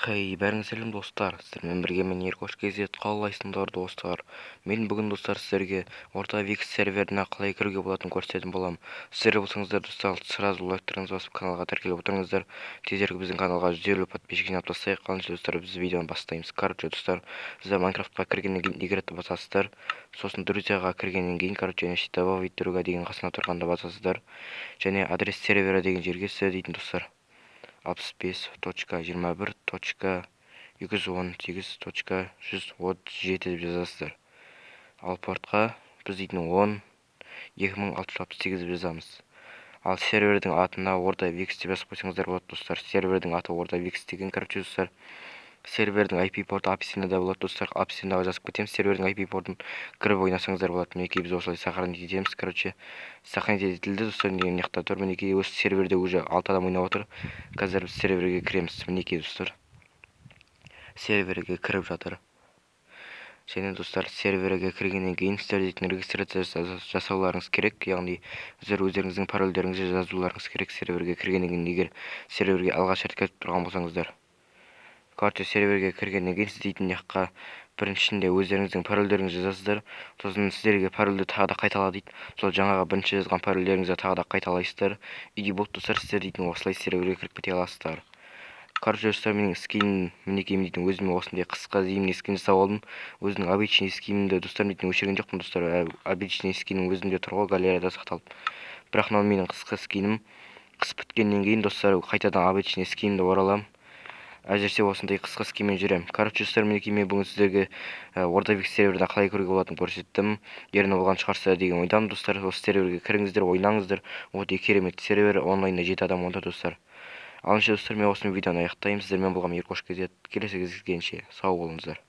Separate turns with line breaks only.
Хей, бәріңіз сәлем достар, сіздермен бірге мен Еркош кезет қалайсыңдар достар. Мен бүгін достар сіздерге орта Wix серверіне қалай кіруге болатынын көрсететін боламын. Сіздер болсаңыздар достар, сразу лайктарыңызды басып каналға тіркеліп отырыңыздар. Тезірек біздің каналға 150 подписчик жинап тастайық. Қалайша достар, біз видеоны бастаймыз. Короче достар, сіздер Майнкрафтқа кіргеннен кейін игретті басасыздар. Сосын друзьяға кіргеннен кейін, короче, добавить друга деген қасына тұрғанда басасыздар. Және адрес сервері деген жерге сіздер дейтін достар. 65.21.218.137 деп жазасыздар. Ал портқа біз дейтін 10.2668 деп жазамыз. Ал сервердің атына орта Wix деп жазып қойсаңыздар болады достар. Сервердің аты орта Wix деген, короче достар. Сервердің IP порты описаниеда болады достар. Описаниедаға жазып кетеміз. Сервердің IP портын кіріп ойнасаңыздар болады. Мінекей біз осылай сохранить етеміз. Короче, сохранить етілді достар деген жақта тұр. Мінекей осы серверде уже 6 адам ойнап отыр. Қазір біз серверге кіреміз. Мінекей достар. Серверге кіріп жатыр. Және достар, серверге кіргеннен кейін сіздер дейтін регистрация жасауларыңыз керек. Яғни өздеріңіздің парольдеріңізді жазуларыңыз керек серверге кіргеннен кейін, егер серверге алғаш рет кіріп тұрған болсаңыздар. Короче, серверге кіргеннен кейін сіз дейтін жаққа біріншісінде өздеріңіздің парольдеріңізді жазасыздар. Сосын сіздерге парольді тағы да қайтала дейді. Сол жаңаға бірінші жазған парольдеріңізді тағы да қайталайсыздар. И болды достар, сіздер дейтін осылай серверге кіріп кете аласыздар. Короче достар, менің скинім мінекей дейтін өзіме осындай қысқа зимний скин жасап алдым. Өзінің обычный скинімді достар дейтін өшірген жоқпын достар. Обычный скинім өзімде тұр ғой, галереяда сақталып. Бірақ мынау менің қысқы скинім. Қыс біткеннен кейін достар қайтадан обычный скинімді ораламын. Әзірше осындай қысқы скинмен жүремін. Короче достар, мінекей мен бүгін сіздерге орта Wix серверіне қалай кіруге болатынын көрсеттім. Еріне болған шығарсыздар деген ойдамын достар. Осы серверге кіріңіздер, ойнаңыздар. Өте керемет сервер, онлайнда 7 адам онда достар. Алыншы достар, мен осымен видеоны аяқтаймын. Сіздермен болған Еркош кезет. Келесі кездескенше сау болыңыздар.